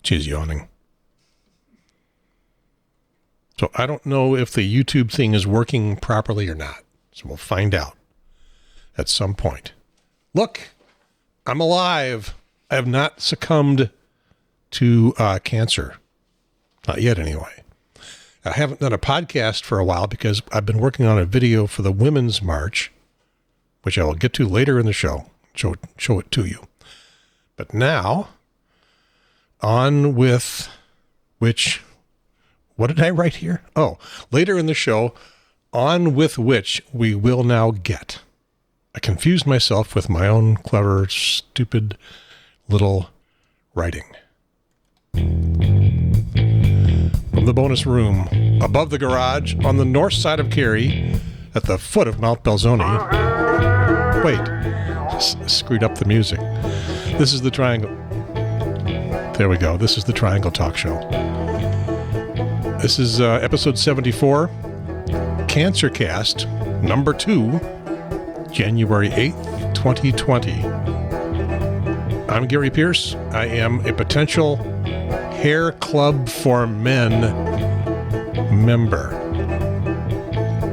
She's yawning. So I don't know if the YouTube thing is working properly or not. So we'll find out at some point. Look, I'm alive. I have not succumbed to cancer. Not yet, anyway. I haven't done a podcast for a while because I've been working on a video for the Women's March, which I will get to later in the show. Show it to you. But now, on with which, what did I write here? Oh, later in the show, on with which we will now get. I confused myself with my own clever, stupid little writing. From the bonus room, above the garage, on the north side of Cary, at the foot of Mount Belzoni. Wait, screwed up the music. This is the Triangle. There we go. This is the Triangle Talk Show. This is episode 74, CancerCast, number 2, January 8th, 2020. I'm Gary Pierce. I am a potential Hair Club for Men member.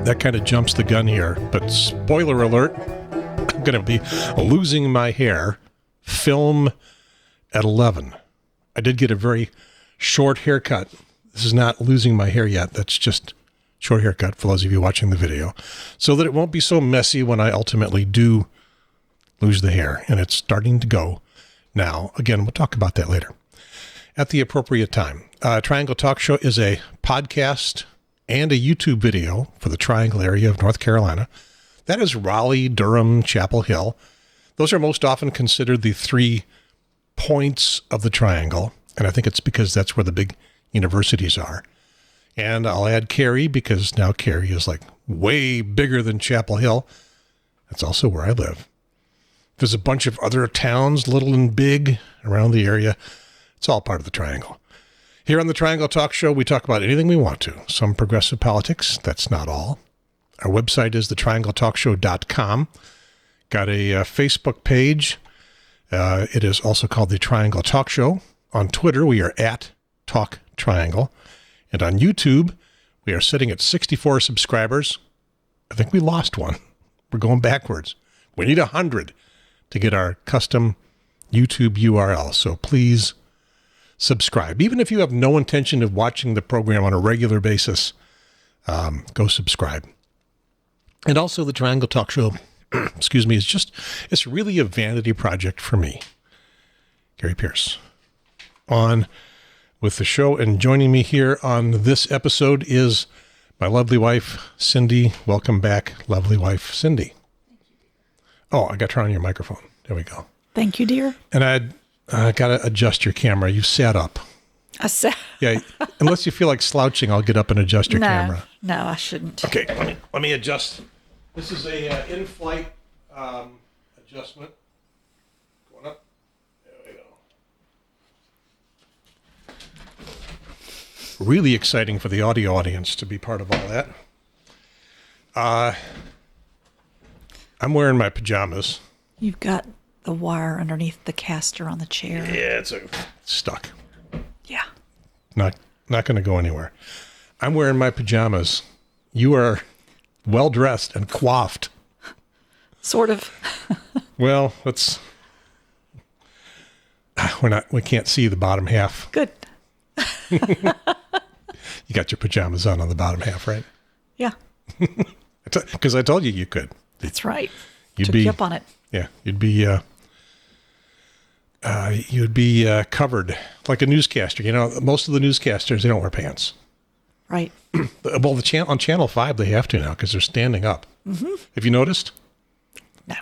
That kind of jumps the gun here, but spoiler alert, I'm going to be losing my hair. Film at 11. I did get a very short haircut. This is not losing my hair yet. That's just short haircut for those of you watching the video, so that it won't be so messy when I ultimately do lose the hair. And it's starting to go now. Again, we'll talk about that later at the appropriate time. Triangle Talk Show is a podcast and a YouTube video for the Triangle area of North Carolina. That is Raleigh, Durham, Chapel Hill. Those are most often considered the 3 points of the triangle. And I think it's because that's where the big universities are. And I'll add Cary because now Cary is like way bigger than Chapel Hill. That's also where I live. There's a bunch of other towns, little and big, around the area. It's all part of the triangle. Here on the Triangle Talk Show, we talk about anything we want to. Some progressive politics. That's not all. Our website is thetriangletalkshow.com. Got a Facebook page. It is also called the Triangle Talk Show. On Twitter, we are at Talk Triangle. And on YouTube, we are sitting at 64 subscribers. I think we lost one. We're going backwards. We need 100 to get our custom YouTube URL. So please subscribe. Even if you have no intention of watching the program on a regular basis, go subscribe. And also the Triangle Talk Show, excuse me, it's really a vanity project for me, Gary Pierce. On with the show, and joining me here on this episode is my lovely wife, Cyndi. Welcome back, lovely wife, Cyndi. Oh, I got to turn on your microphone. There we go. Thank you, dear. And I got to adjust your camera. You sat up. I sat. Yeah, unless you feel like slouching, I'll get up and adjust your camera. No, I shouldn't. Okay, let me adjust. This is a in-flight adjustment. Going up. There we go. Really exciting for the audio audience to be part of all that. I'm wearing my pajamas. You've got the wire underneath the caster on the chair. Yeah, it's stuck. Yeah. Not going to go anywhere. I'm wearing my pajamas. You are well dressed and coiffed. Sort of. Well, we can't see the bottom half. Good. You got your pajamas on the bottom half, right? Yeah. Because I told you could. That's right. You'd Took be you up on it. Yeah, you'd be covered like a newscaster. You know, most of the newscasters, they don't wear pants. Right. Well, on Channel 5, they have to now because they're standing up. Mm-hmm. Have you noticed? No.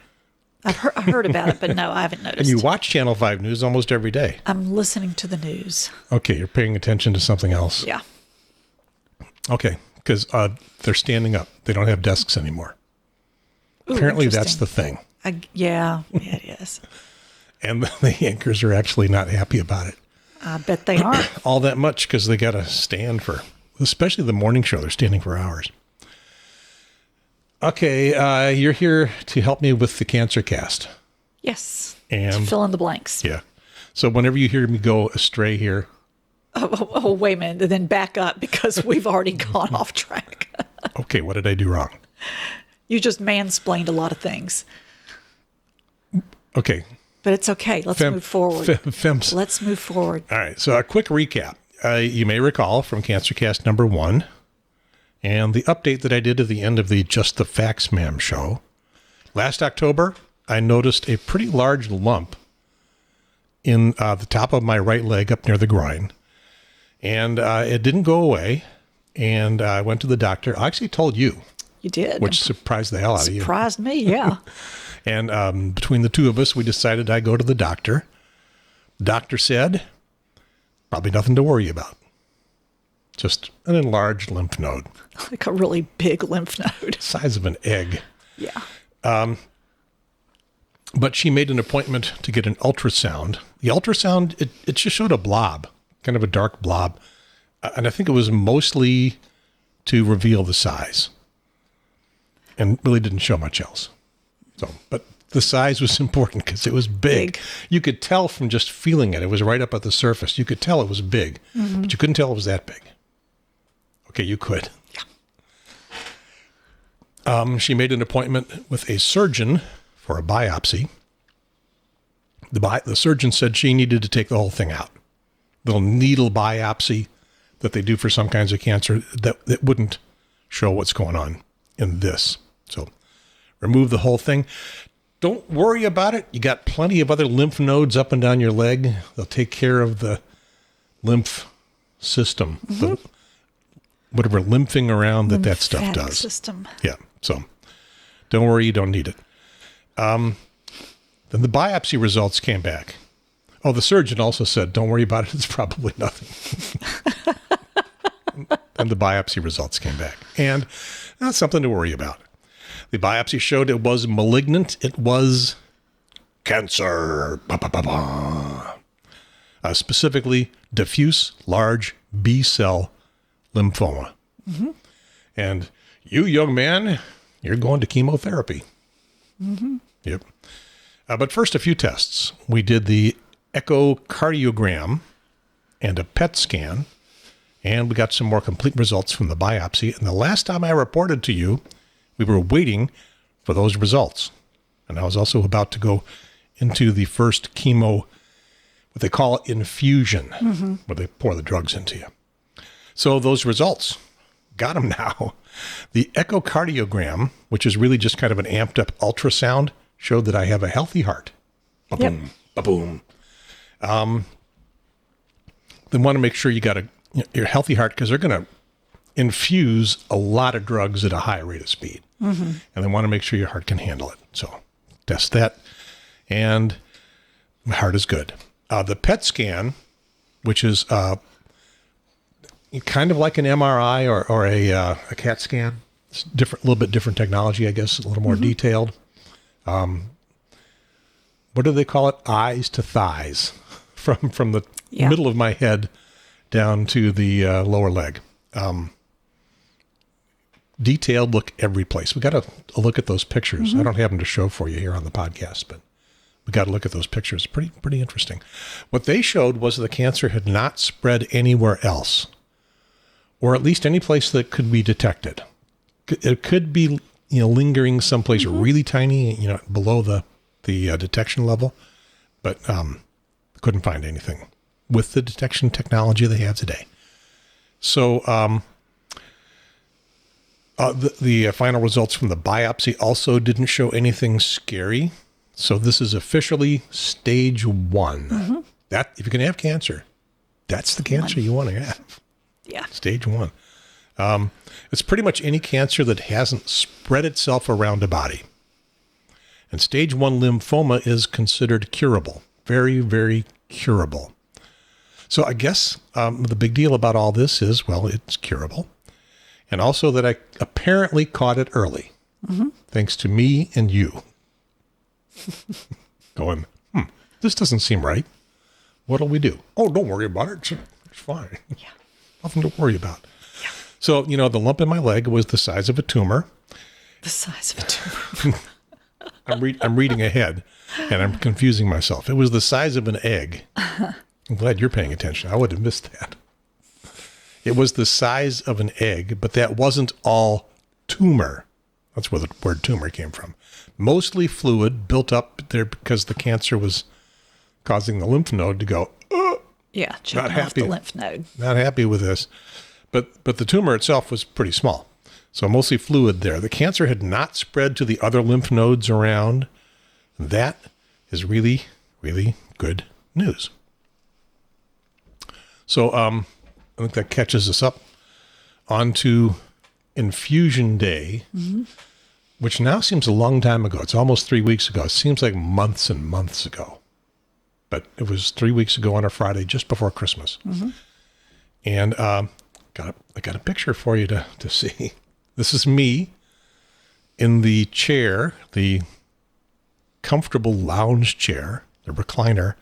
I heard about it, but no, I haven't noticed. And you watch Channel 5 news almost every day. I'm listening to the news. Okay, you're paying attention to something else. Yeah. Okay, because they're standing up. They don't have desks anymore. Ooh, apparently, that's the thing. Yeah, it is. And the anchors are actually not happy about it. I bet they aren't. All that much because they got to stand for, especially the morning show, they're standing for hours. Okay, you're here to help me with the CancerCast. Yes. And to fill in the blanks. Yeah. So whenever you hear me go astray here, Oh, wait a minute. And then back up because we've already gone off track. Okay, what did I do wrong? You just mansplained a lot of things. Okay. But it's okay. Let's move forward. Let's move forward. All right. So a quick recap. You may recall from CancerCast number 1 and the update that I did at the end of the Just the Facts Ma'am show. Last October, I noticed a pretty large lump in the top of my right leg up near the groin. And it didn't go away. And I went to the doctor. I actually told you. You did. Which surprised the hell out of you. Surprised me, yeah. And between the two of us, we decided I'd go to the doctor. The doctor said, probably nothing to worry about. Just an enlarged lymph node. Like a really big lymph node. Size of an egg. Yeah. But she made an appointment to get an ultrasound. The ultrasound, it just showed a blob, kind of a dark blob. And I think it was mostly to reveal the size. And really didn't show much else. So, but the size was important because it was big. You could tell from just feeling it. It was right up at the surface. You could tell it was big, but you couldn't tell it was that big. Okay, you could. Yeah. She made an appointment with a surgeon for a biopsy. The surgeon said she needed to take the whole thing out. Little needle biopsy that they do for some kinds of cancer that wouldn't show what's going on in this. So remove the whole thing. Don't worry about it. You got plenty of other lymph nodes up and down your leg. They'll take care of the lymph system, whatever lymphing around that stuff does. System. Yeah. So don't worry. You don't need it. Then the biopsy results came back. Oh, the surgeon also said, don't worry about it. It's probably nothing. And the biopsy results came back. And that's something to worry about. The biopsy showed it was malignant. It was cancer. Specifically, diffuse large B-cell lymphoma. And you, young man, you're going to chemotherapy. Yep. But first, a few tests. We did the echocardiogram and a PET scan, and we got some more complete results from the biopsy. And the last time I reported to you, we were waiting for those results. And I was also about to go into the first chemo, what they call infusion, where they pour the drugs into you. So those results, got them now. The echocardiogram, which is really just kind of an amped up ultrasound, showed that I have a healthy heart. Ba-boom, ba-boom. They want to make sure you got your healthy heart because they're going to infuse a lot of drugs at a high rate of speed. And they want to make sure your heart can handle it. So test that. And my heart is good. The PET scan, which is kind of like an MRI or a CAT scan. It's different, a little bit different technology, I guess, a little more detailed. What do they call it? Eyes to thighs, from the middle of my head down to the lower leg. Detailed look every place. We got to look at those pictures. I don't have them to show for you here on the podcast, but we got to look at those pictures. Pretty interesting. What they showed was the cancer had not spread anywhere else, or at least any place that could be detected. It could be, lingering someplace really tiny, below the detection level, but couldn't find anything with the detection technology they have today. So the final results from the biopsy also didn't show anything scary. So this is officially stage 1. That if you can have cancer, that's the cancer you want to have. Yeah. Stage 1. It's pretty much any cancer that hasn't spread itself around a body. And stage 1 lymphoma is considered curable. Very, very curable. So I guess the big deal about all this is, well, it's curable. And also that I apparently caught it early. Thanks to me and you. Going, this doesn't seem right. What'll we do? Oh, don't worry about it. It's fine. Yeah. Nothing to worry about. Yeah. So, the lump in my leg was the size of a tumor. The size of a tumor. I'm reading ahead, and I'm confusing myself. It was the size of an egg. I'm glad you're paying attention. I would have missed that. It was the size of an egg, but that wasn't all tumor. That's where the word tumor came from. Mostly fluid built up there because the cancer was causing the lymph node to go, Yeah, choking off the lymph node. Not happy with this. But the tumor itself was pretty small. So mostly fluid there. The cancer had not spread to the other lymph nodes around. That is really, really good news. So I think that catches us up onto infusion day, which now seems a long time ago. It's almost 3 weeks ago. It seems like months and months ago. But it was 3 weeks ago on a Friday, just before Christmas. And I got a picture for you to see. This is me in the chair, the comfortable lounge chair, the recliner.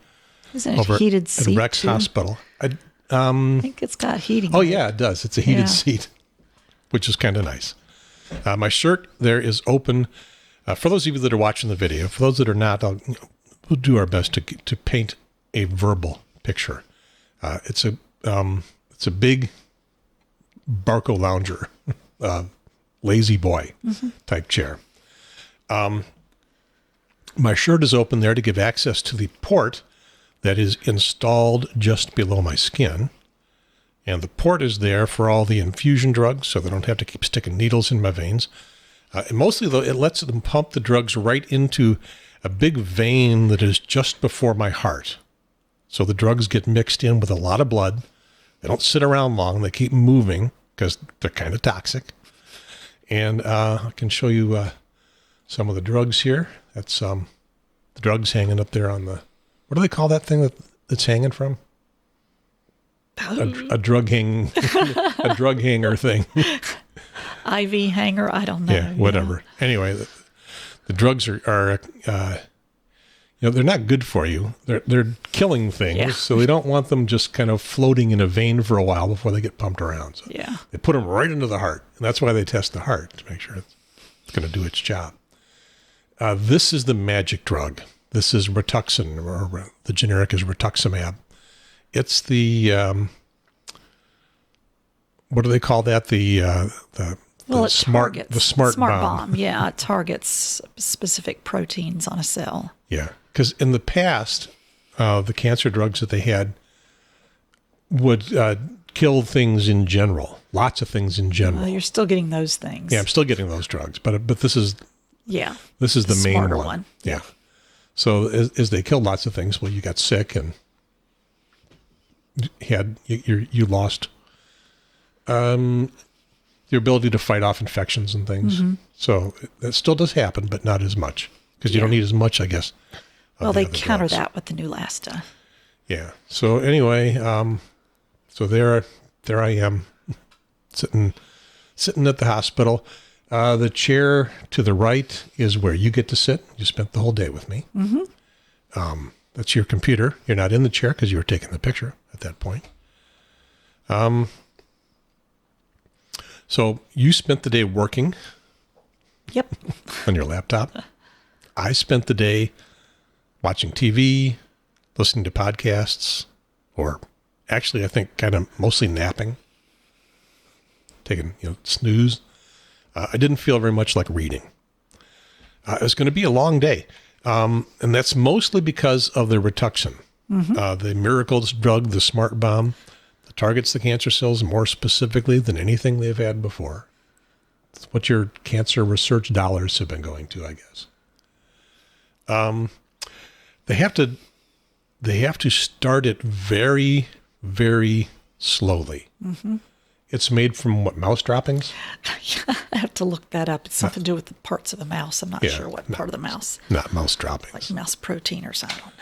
Isn't it heated seat? At Rex Hospital. I think it's got heating. Oh, yeah, it does. It's a heated seat, which is kind of nice. My shirt there is open. For those of you that are watching the video, for those that are not, we'll do our best to paint a verbal picture. It's a big Barco lounger, lazy boy type chair. My shirt is open there to give access to the port that is installed just below my skin. And the port is there for all the infusion drugs, so they don't have to keep sticking needles in my veins. And mostly, though, it lets them pump the drugs right into a big vein that is just before my heart. So the drugs get mixed in with a lot of blood. They don't sit around long. They keep moving because they're kind of toxic. And I can show you some of the drugs here. That's the drugs hanging up there on the, what do they call that thing that's hanging from? A drug a drug hanger thing. IV hanger, I don't know. Yeah, whatever. Anyway, the drugs are they're not good for you. They're killing things, so they don't want them just kind of floating in a vein for a while before they get pumped around. So they put them right into the heart, and that's why they test the heart to make sure it's going to do its job. This is the magic drug. This is Rituxan, or the generic is rituximab. It's the what do they call that? The smart bomb. Yeah, it targets specific proteins on a cell. Yeah, because in the past, the cancer drugs that they had would kill things in general, lots of things in general. You're still getting those things. Yeah, I'm still getting those drugs, but this is the main one. Yeah. So as they killed lots of things, well, you got sick and you lost your ability to fight off infections and things. So that still does happen, but not as much because you don't need as much, I guess. Well, they counter that with the Neulasta. Yeah. So anyway, so there I am sitting at the hospital. The chair to the right is where you get to sit. You spent the whole day with me. That's your computer. You're not in the chair because you were taking the picture at that point. So you spent the day working. Yep. On your laptop. I spent the day watching TV, listening to podcasts, or actually I think kind of mostly napping, taking snooze. I didn't feel very much like reading. It was going to be a long day. And that's mostly because of the Rituxan, the miracles drug, the smart bomb, that targets the cancer cells more specifically than anything they've had before. It's what your cancer research dollars have been going to, I guess. They have to start it very, very slowly. It's made from what, mouse droppings? I have to look that up. It's something to do with the parts of the mouse. I'm not sure what part of the mouse. Not mouse droppings. Like mouse protein or something. I don't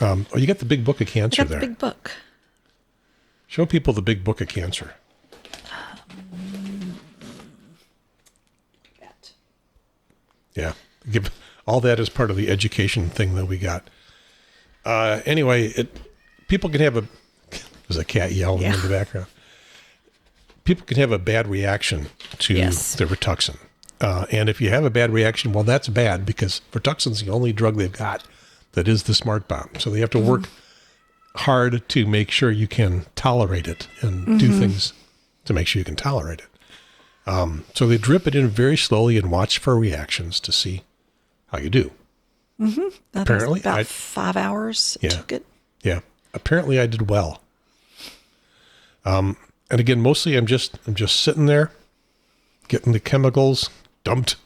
know. Yeah. You got the big book of cancer there. The big book. Show people the big book of cancer. Yeah. Give all that as part of the education thing that we got. Anyway, people can have there's a cat yelling in the background. People can have a bad reaction to the Rituxan. And if you have a bad reaction, well, that's bad because Rituxan's the only drug they've got that is the smart bomb. So they have to work hard to make sure you can tolerate it and do things to make sure you can tolerate it. So they drip it in very slowly and watch for reactions to see how you do. Apparently, about 5 hours it took it. Yeah. Apparently I did well. And again, mostly I'm just sitting there getting the chemicals dumped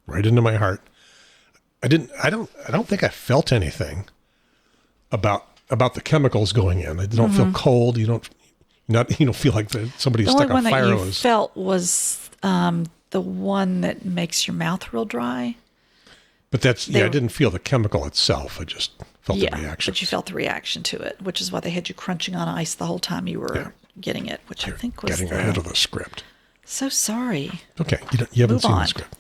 right into my heart. I don't think I felt anything about the chemicals going in. I don't feel cold. You don't feel like somebody stuck a fire hose. The only one that you felt was the one that makes your mouth real dry. But I didn't feel the chemical itself. I just felt the reaction. But you felt the reaction to it, which is why they had you crunching on ice the whole time you were getting it, which I think was getting ahead of the script. So sorry. Okay, you haven't seen the script.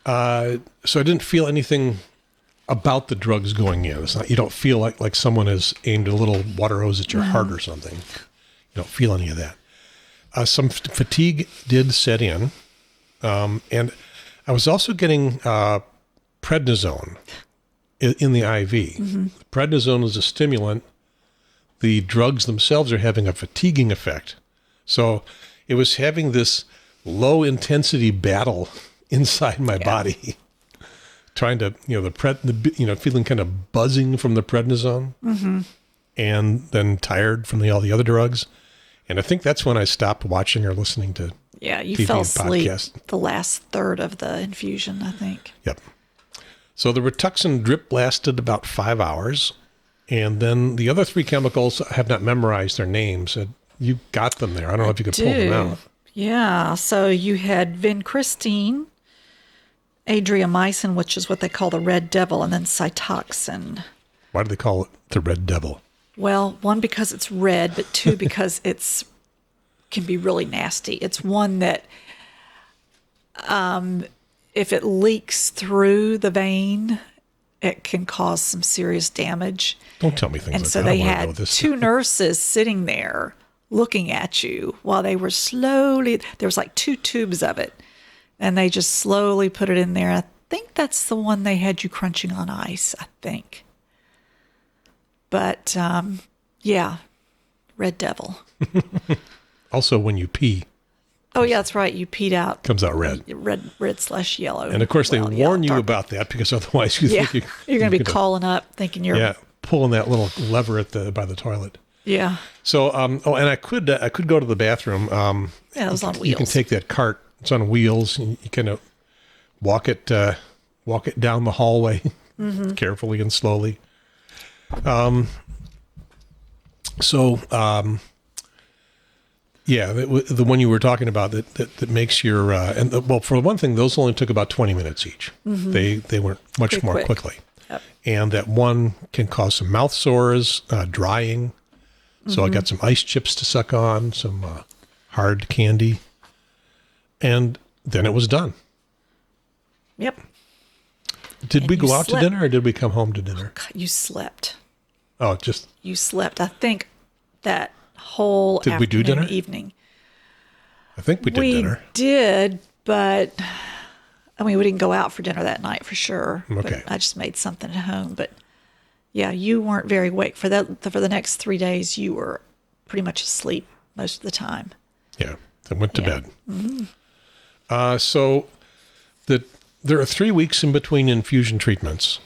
So I didn't feel anything about the drugs going in. It's not, you don't feel like someone has aimed a little water hose at your heart or something. You don't feel any of that. Some fatigue did set in, and I was also getting prednisone in the IV. Prednisone is a stimulant. The drugs themselves are having a fatiguing effect. So it was having this low intensity battle inside my body, trying to, feeling kind of buzzing from the prednisone and then tired from all the other drugs. And I think that's when I stopped watching or listening to you TV fell and asleep podcasts. the last third of the infusion, I think. Yep. So the Rituxan drip lasted about 5 hours. And then the other 3 chemicals, I have not memorized their names. You got them there. I don't know if you could pull them out. Yeah. So you had vincristine, adriamycin, which is what they call the red devil, and then Cytoxan. Why do they call it the red devil? Well, 1, because it's red, but 2, because it's can be really nasty. It's one that if it leaks through the vein, it can cause some serious damage. Don't tell me things and like so that. they had 2 nurses sitting there looking at you while they were slowly, there was like 2 tubes of it, and they just slowly put it in there. I think that's the one they had you crunching on ice, I think. But, red devil. Also, when you pee. Oh, yeah, that's right. You peed out. Comes out red. Red/yellow. And, of course, they warn you about that because otherwise you think you're going to be calling up thinking you're... Yeah, pulling that little lever by the toilet. Yeah. So, and I could go to the bathroom. It was on wheels. You can take that cart. It's on wheels. And you kind of walk it down the hallway carefully and slowly. The one you were talking about that makes your for one thing, those only took about 20 minutes each. They went much Pretty more quick. quickly. Yep. And that one can cause some mouth sores, drying. So I got some ice chips to suck on, some hard candy, and then it was done. Yep. Did we you go out slept. to dinner or did we come home to dinner? God, you slept. Oh, just... You slept. I think that whole Did we do afternoon, dinner? evening. I think we did dinner. We did, but we didn't go out for dinner that night for sure. Okay. But I just made something at home. But yeah, you weren't very awake for the next 3 days. You were pretty much asleep most of the time. Yeah, I went to bed. So there are 3 weeks in between infusion treatments,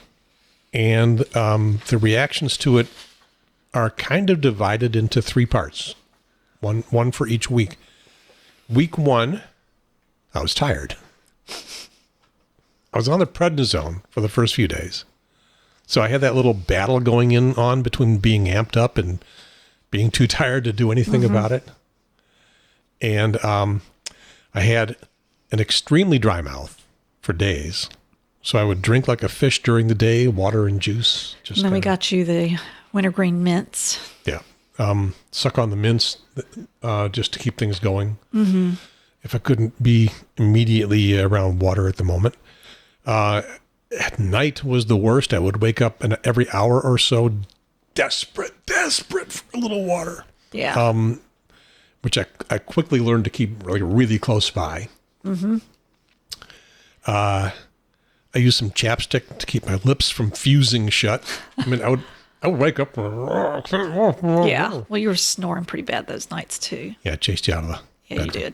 and the reactions to it are kind of divided into 3 parts, one for each week. Week 1, I was tired. I was on the prednisone for the first few days. So I had that little battle going on between being amped up and being too tired to do anything about it. And I had an extremely dry mouth for days. So I would drink like a fish during the day, water and juice. And then we got you the wintergreen mints. Yeah. Suck on the mints just to keep things going. If I couldn't be immediately around water at the moment. At night was the worst. I would wake up and every hour or so, desperate for a little water. Yeah. Which I quickly learned to keep really close by. I used some chapstick to keep my lips from fusing shut. I I would wake up. Yeah. Well, you were snoring pretty bad those nights too. Yeah, it chased you out of the Yeah, you bedroom.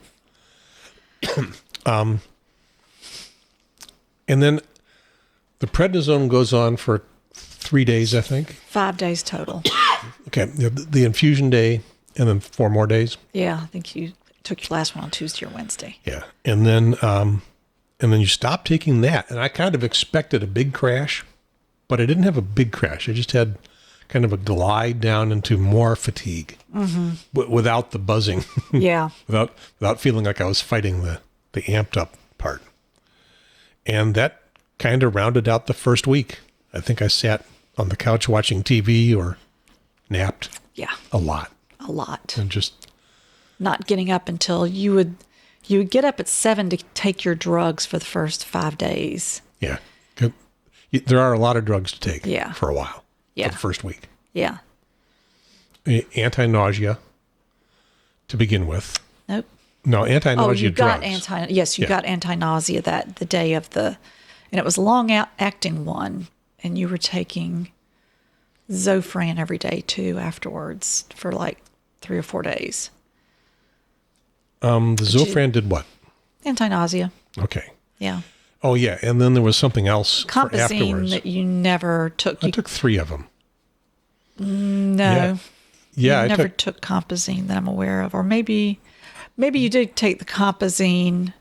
did. And then the prednisone goes on for 3 days, I think. 5 days total. Okay, the infusion day, and then 4 more days. Yeah, I think you took your last one on Tuesday or Wednesday. Yeah, and then you stop taking that, and I kind of expected a big crash, but I didn't have a big crash. I just had kind of a glide down into more fatigue, without the buzzing. Yeah. without feeling like I was fighting the amped up part. And that kind of rounded out the first week. I think I sat on the couch watching TV or napped. Yeah. A lot. A lot. And just Not getting up until you would get up at 7 to take your drugs for the first 5 days. yeah. There are a lot of drugs to take Yeah. for a while. Yeah. For the first week. Yeah. Anti-nausea to begin with. Nope. No, anti-nausea Oh, you got drugs. you got anti-nausea the day of and it was a long-acting one, and you were taking Zofran every day too afterwards for like 3 or 4 days. The Zofran did what? Anti-nausea. Okay. Yeah. Oh, yeah. And then there was something else for Compazine afterwards. that you never took. I took 3 of them. No. Yeah, You I never took. took Compazine that I'm aware of. Or maybe you did take the Compazine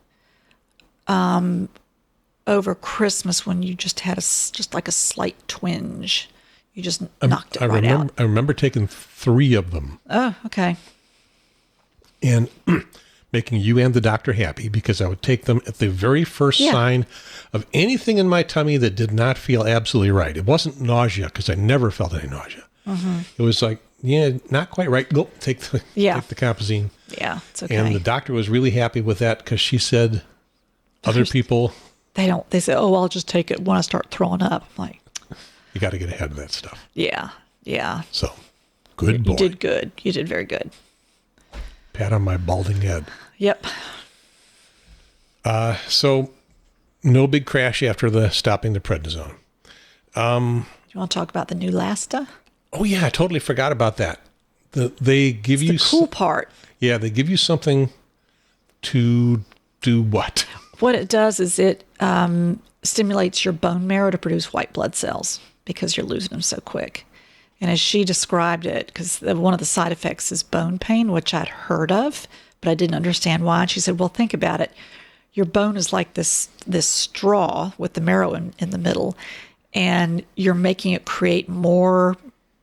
over Christmas when you just had just like a slight twinge. You just knocked it right out. I remember taking 3 of them Oh, okay. and making you and the doctor happy because I would take them at the very first Yeah. sign of anything in my tummy that did not feel absolutely right. It wasn't nausea because I never felt any nausea. It was like, yeah, not quite right. Go take the Compazine. Yeah, it's okay. And the doctor was really happy with that because she said other people, They say, oh, I'll just take it when I start throwing up. I'm like, you got to get ahead of that stuff. yeah. So, good boy. You did good. You did very good. Pat on my balding head. Yep. So, no big crash after the stopping the prednisone. You want to talk about the new Lasta? Oh yeah, I totally forgot about that. They give you The cool part. Yeah, they give you something to do what? What it does is it stimulates your bone marrow to produce white blood cells because you're losing them so quick. And as she described it, because one of the side effects is bone pain, which I'd heard of, but I didn't understand why. And she said, well, think about it. Your bone is like this straw with the marrow in the middle, and you're making it create more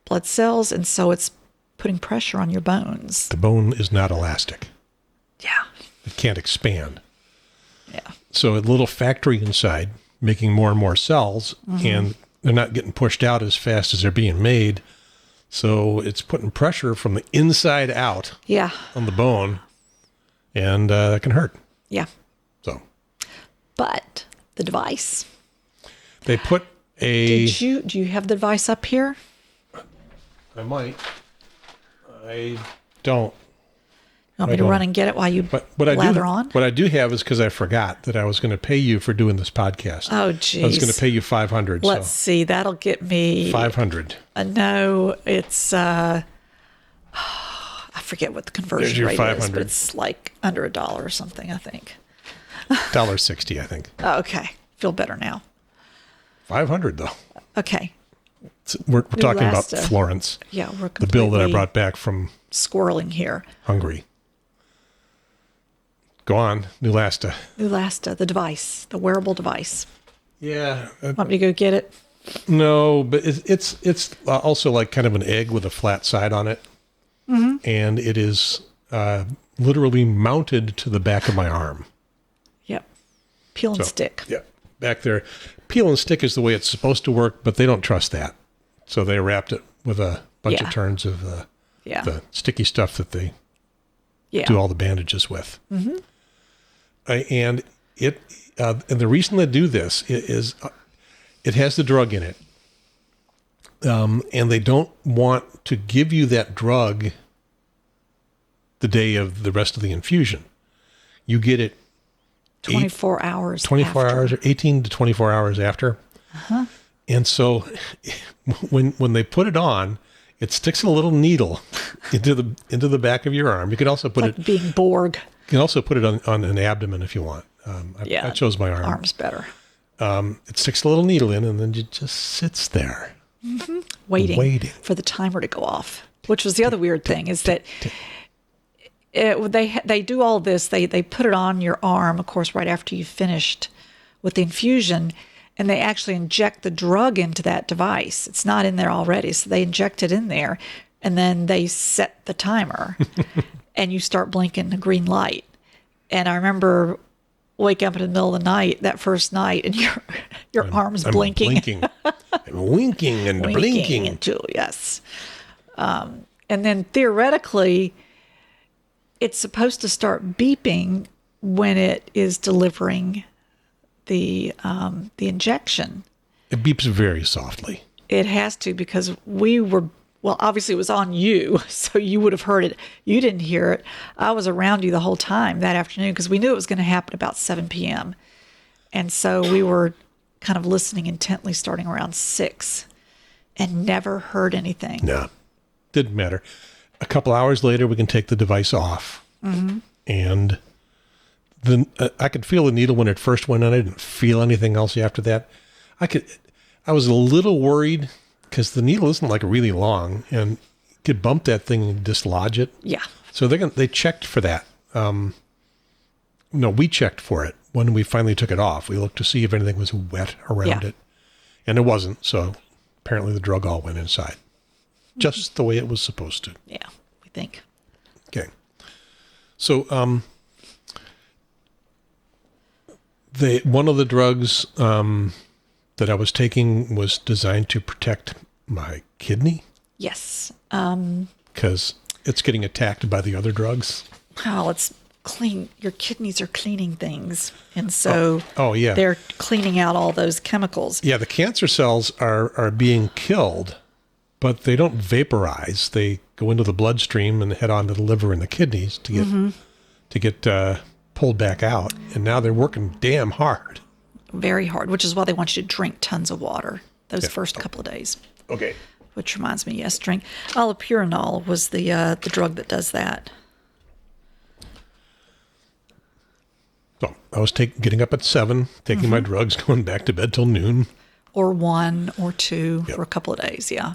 blood cells, and so it's putting pressure on your bones. The bone is not elastic. Yeah. It can't expand. Yeah. So a little factory inside making more and more cells, and they're not getting pushed out as fast as they're being made. So it's putting pressure from the inside out Yeah. on the bone, and that can hurt. Yeah. So But the device. they put a... Do you have the device up here? I might. I don't. You want me to run and get it while you But what lather on? What I do have is because I forgot that I was going to pay you for doing this podcast. Oh, geez. I was going to pay you $500. Let's see. That'll get me... $500. No, it's... I forget what the There's conversion your rate is, $500. but it's like under $1 or something, I think. $1.60, I think. Oh, okay. Feel better now. $500 though. Okay. We're talking about Lasta. Florence. Yeah, we're The bill that I completely brought back from squirreling here. Hungary. Go on, Neulasta. Neulasta, the device, the wearable device. Yeah. Want me to go get it? No, but it's also like kind of an egg with a flat side on it. And it is literally mounted to the back of my arm. Yep. Peel and So, stick. Yeah, back there. Peel and stick is the way it's supposed to work, but they don't trust that. So they wrapped it with a bunch Yeah. of turns of the sticky stuff that they Yeah. do all the bandages with. And the reason they do this is it has the drug in it. And they don't want to give you that drug the day of the rest of the infusion. You get it 24 hours 24 after. hours or 18 to 24 hours after. And so when they put it on, it sticks a little needle into the back of your arm. You can also put Like being Borg. You can also put it on an abdomen if you want. I chose my arm. Arm's better. It sticks a little needle in, and then it just sits there, Waiting for the timer to go off. Which was the other weird thing is that they do all this. They put it on your arm, of course, right after you finished with the infusion, and they actually inject the drug into that device. It's not in there already, so they inject it in there, and then they set the timer, and you start blinking the green light. And I remember waking up in the middle of the night, that first night, and your arm's blinking. I'm winking and blinking. Too, yes. And then theoretically, it's supposed to start beeping when it is delivering the injection. It beeps very softly. It has to, because obviously it was on you, so you would have heard it. You didn't hear it. I was around you the whole time that afternoon because we knew it was going to happen about 7 p.m. And so we were kind of listening intently starting around 6 and never heard anything. No, didn't matter. A couple hours later, we can take the device off. And then I could feel the needle when it first went in. I didn't feel anything else after that. I was a little worried because the needle isn't like really long, and you could bump that thing and dislodge it. Yeah. So they checked for that. No, we checked for it when we finally took it off. We looked to see if anything was wet around it, and it wasn't. So apparently the drug all went inside, just the way it was supposed to. Yeah, we think. Okay. So one of the drugs that I was taking was designed to protect my kidney. Yes. Because it's getting attacked by the other drugs. Oh, it's clean. Your kidneys are cleaning things. And so yeah. They're cleaning out all those chemicals. Yeah, the cancer cells are being killed, but they don't vaporize. They go into the bloodstream and head on to the liver and the kidneys to get pulled back out. And now they're working damn hard. Very hard, which is why they want you to drink tons of water those first couple of days. Okay. Which reminds me, yes, drink. Allopurinol was the drug that does that. So I was getting up at 7, taking my drugs, going back to bed till noon. Or 1 or 2 for a couple of days, yeah.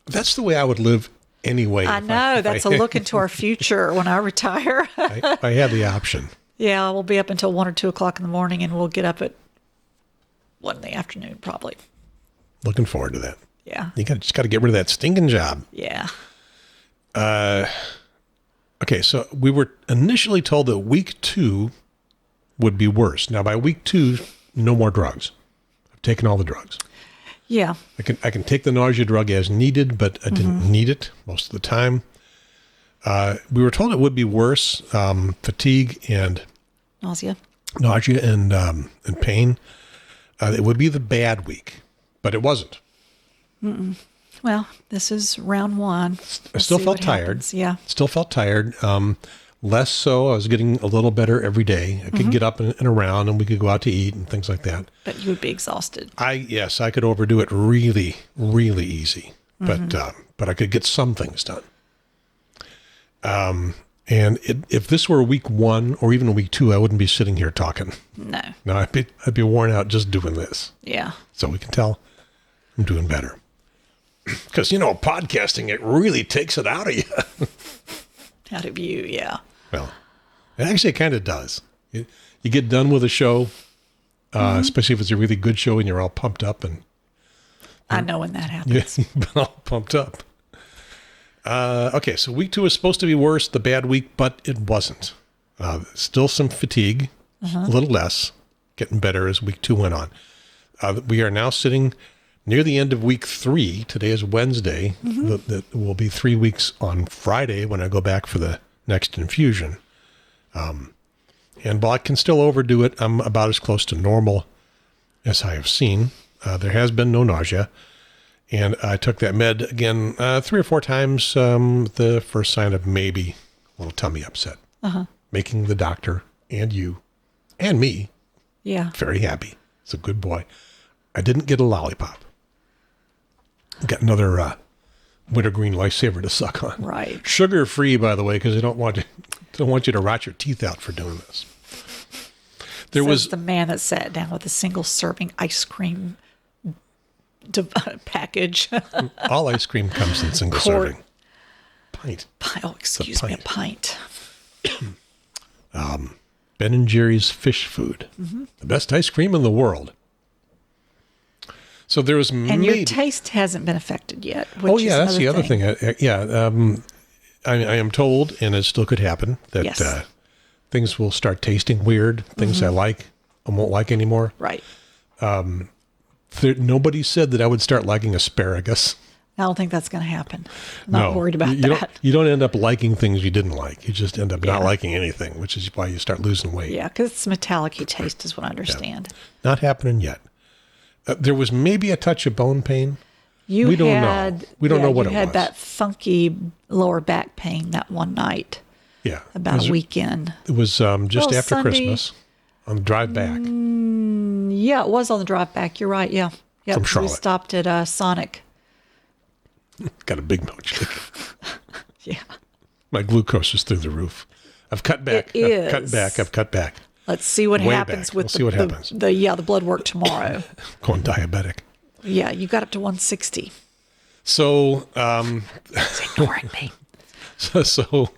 That's the way I would live anyway. I know. That's a look into our future when I retire. I had the option. Yeah, we'll be up until 1 or 2 o'clock in the morning, and we'll get up at 1 in the afternoon, probably. Looking forward to that. Yeah. You just got to get rid of that stinking job. Yeah. Okay, so we were initially told that week 2 would be worse. Now, by week 2, no more drugs. I've taken all the drugs. Yeah. I can take the nausea drug as needed, but I didn't need it most of the time. We were told it would be worse, fatigue and Nausea and pain. It would be the bad week, but it wasn't. Well, this is round 1. I still felt tired. Yeah. Still felt tired. Less so. I was getting a little better every day. I could get up and around, and we could go out to eat and things like that. But you would be exhausted. Yes, I could overdo it really, really easy. But I could get some things done. And if this were week 1 or even week 2, I wouldn't be sitting here talking. No. No, I'd be worn out just doing this. Yeah. So we can tell I'm doing better. Because, podcasting, it really takes it out of you. Out of you, yeah. Well, it kind of does. You get done with a show, especially if it's a really good show and you're all pumped up. And I know when that happens. You've been all pumped up. Okay, so week 2 is supposed to be worse, the bad week, but it wasn't. Still some fatigue, a little less, getting better as week 2 went on. We are now sitting near the end of week 3. Today is Wednesday. That will be 3 weeks on Friday when I go back for the next infusion. And while I can still overdo it, I'm about as close to normal as I have seen. There has been no nausea. And I took that med again 3 or 4 times. The first sign of maybe a little tummy upset. Making the doctor and you and me very happy. It's a good boy. I didn't get a lollipop. Got another wintergreen lifesaver to suck on. Right. Sugar free, by the way, because I don't want you to rot your teeth out for doing this. There Says was the man that sat down with a single serving ice cream package. all ice cream comes in single Quart. serving. Pint. Oh, excuse me, a pint. Ben and Jerry's fish food, the best ice cream in the world. So there was And your taste hasn't been affected yet. Oh yeah, that's the other thing. I am told, and it still could happen, that Yes. Things will start tasting weird. Things I like, I won't like anymore. Right. Nobody said that I would start liking asparagus. I don't think that's going to happen. I'm not worried about that. You don't end up liking things you didn't like. You just end up not Yeah. liking anything, which is why you start losing weight. Yeah, because it's metallic-y taste is what I understand. Not happening yet. There was maybe a touch of bone pain. You We don't know. had, We don't know what you it had was. that funky lower back pain that one night, Yeah. about a weekend. It was just Well, after Sunday- Christmas on the drive back. Yeah, it was on the drive back. You're right. Yeah. Yep. From We Charlotte. stopped at Sonic. Got a big milkshake. Yeah. My glucose is through the roof. I've cut back. It I've cut is. back. I've cut back. Let's see what Way happens back. with We'll see what happens. the blood work tomorrow. Going diabetic. Yeah, you got up to 160. So, It's ignoring me. so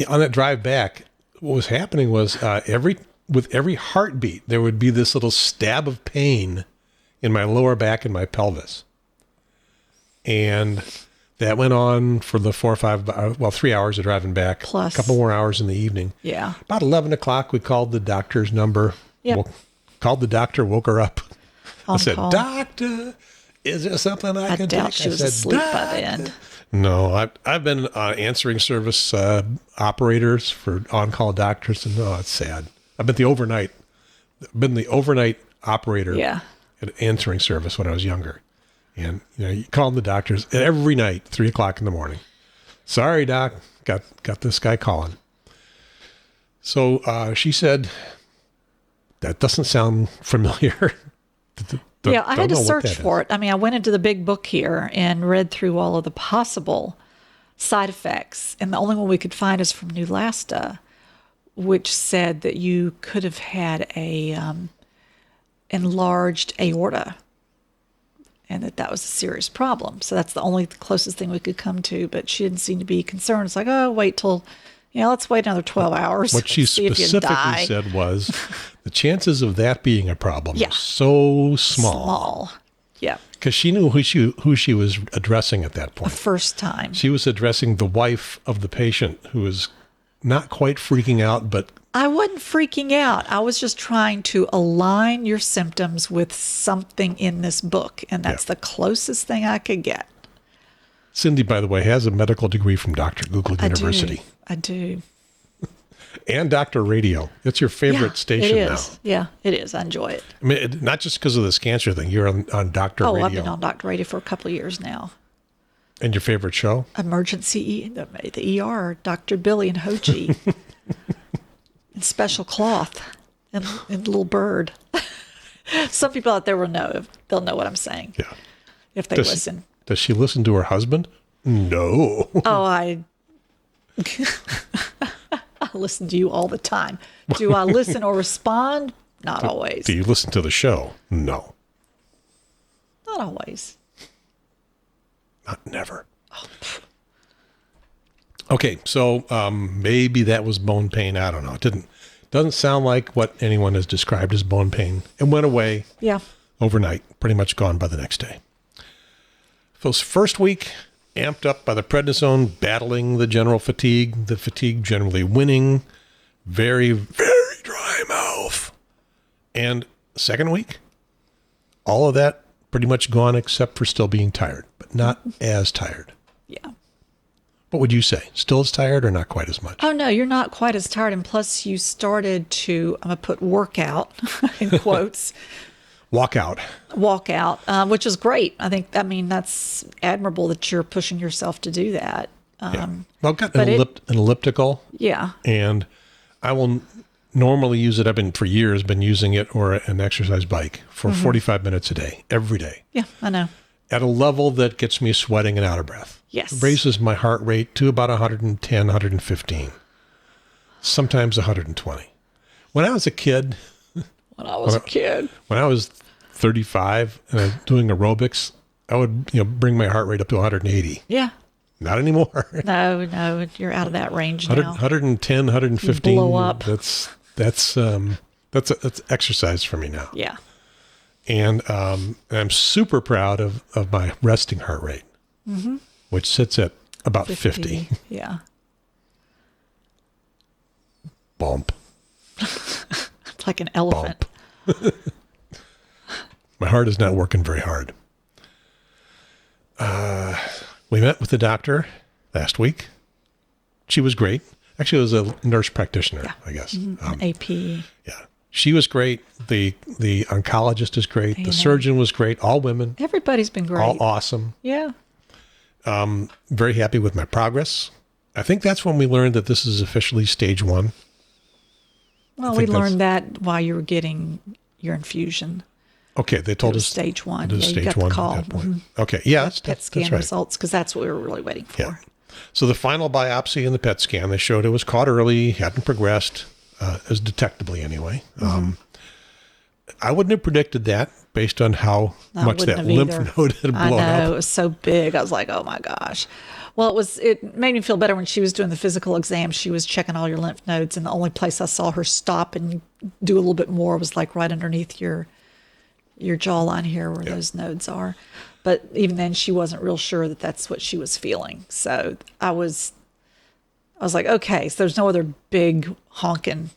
on that drive back, what was happening was with every heartbeat, there would be this little stab of pain in my lower back and my pelvis. And that went on for the 3 hours of driving back, Plus. a couple more hours in the evening. Yeah. About 11 o'clock, we called the doctor's number. Yep. Called the doctor, woke her up. I On said, call. "Doctor, is there something I I can doubt take?" she was said, asleep by "Doctor." then. No, I've been answering service operators for on-call doctors, and it's sad. I've been the overnight operator Yeah. at answering service when I was younger, and you call the doctors every night, 3 o'clock in the morning. Sorry, doc, got this guy calling. So she said, "That doesn't sound familiar." Yeah, I had to Don't know what search that for is. it. I mean, I went into the big book here and read through all of the possible side effects, and the only one we could find is from Neulasta, which said that you could have had a enlarged aorta, and that was a serious problem. So that's the only closest thing we could come to. But she didn't seem to be concerned. It's like, oh, wait till, let's wait another 12 hours. What she see if you specifically die. said was the chances of that being a problem Yeah. are so small. Small. Yeah. Because she knew who she was addressing at that point. First time. She was addressing the wife of the patient who was not quite freaking out, but I wasn't freaking out. I was just trying to align your symptoms with something in this book, and that's the closest thing I could get. Cyndi, by the way, has a medical degree from Dr. Google University I do. and Dr. Radio. It's your favorite station it now. is. Yeah, it is. I enjoy it. I mean, not just because of this cancer thing. You're on Dr. Oh, Radio. I've been on Dr. Radio for a couple of years now. And your favorite show? Emergency, the ER, Dr. Billy and Hoji, and Special Cloth, and Little Bird. Some people out there will know. They'll know what I'm saying Yeah. if they Does- listen. Does she listen to her husband? No. Oh, I listen to you all the time. Do I listen or respond? Not always. Do you listen to the show? No. Not always. Not never. Okay, so maybe that was bone pain. I don't know. It doesn't sound like what anyone has described as bone pain. It went away Yeah. overnight, pretty much gone by the next day. So first week, amped up by the prednisone, battling the general fatigue, the fatigue generally winning, very, very dry mouth. And second week, all of that pretty much gone except for still being tired, but not as tired. Yeah. What would you say? Still as tired or not quite as much? Oh, no, you're not quite as tired. And plus, you started to, I'm going to put workout in quotes, Walk out. which is great. I mean, that's admirable that you're pushing yourself to do that. Yeah. Well, I've got but an elliptical, Yeah. and I will normally use it. I've been for years been using it or an exercise bike for 45 minutes a day, every day, Yeah, I know. at a level that gets me sweating and out of breath. Yes. It raises my heart rate to about 110, 115, sometimes 120. When I was a kid, When I was a kid. when I was 35 and I was doing aerobics, I would bring my heart rate up to 180. Yeah. Not anymore. No, you're out of that range 100, now. 110, 115. You blow up. That's exercise for me now. Yeah. And I'm super proud of my resting heart rate, which sits at about 50. Yeah. Bump. Like an elephant. Bump. My heart is not working very hard. We met with the doctor last week. She was great. Actually, it was a nurse practitioner, I guess. An AP. Yeah. She was great. The oncologist is great. The A&M. surgeon was great. All women. Everybody's been great. All awesome. Yeah. Very happy with my progress. I think that's when we learned that this is officially stage 1. Well, I we think that's- learned that while you were getting your infusion. Okay, they told It was us stage 1. it was Yeah, you stage got 1 the call. at that point. Okay, yeah, PET scan that's right. results, because that's what we were really waiting for. Yeah. So the final biopsy and the PET scan, they showed it was caught early, hadn't progressed, as detectably anyway. I wouldn't have predicted that based on how I much wouldn't that have lymph either. node had I blown know, up. it was so big. I was like, oh my gosh. Well, it made me feel better when she was doing the physical exam. She was checking all your lymph nodes, and the only place I saw her stop and do a little bit more was like right underneath your jawline here where those nodes are. But even then, she wasn't real sure that that's what she was feeling. So I was like, okay, so there's no other big honking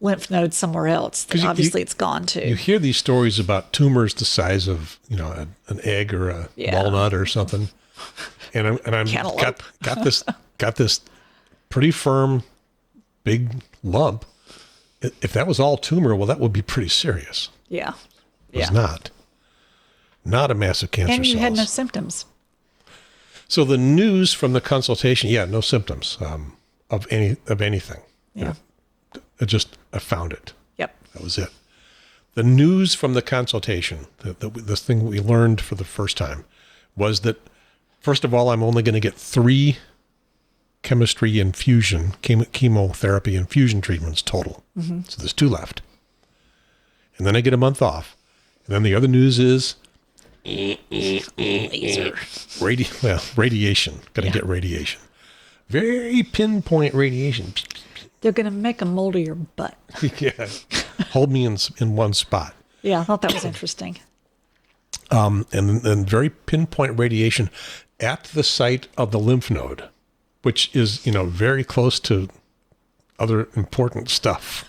lymph node somewhere else. 'Cause Obviously, it's gone too. You hear these stories about tumors the size of an egg or a walnut or something, and I'm Cantaloupe. got this pretty firm big lump. If that was all tumor, well, that would be pretty serious. Yeah. It was not a massive cancer And you had no cells. symptoms. So the news from the consultation, no symptoms of anything. Yeah. I found it. Yep. That was it. The news from the consultation, this thing we learned for the first time, was that, first of all, I'm only going to get 3 chemotherapy infusion treatments total. So there's 2 left. And then I get a month off. And then the other news is Laser. radiation. Got to get radiation. Very pinpoint radiation. They're going to make a mold of your butt. Yeah. Hold me in one spot. Yeah, I thought that was interesting. And then very pinpoint radiation at the site of the lymph node, which is, very close to other important stuff.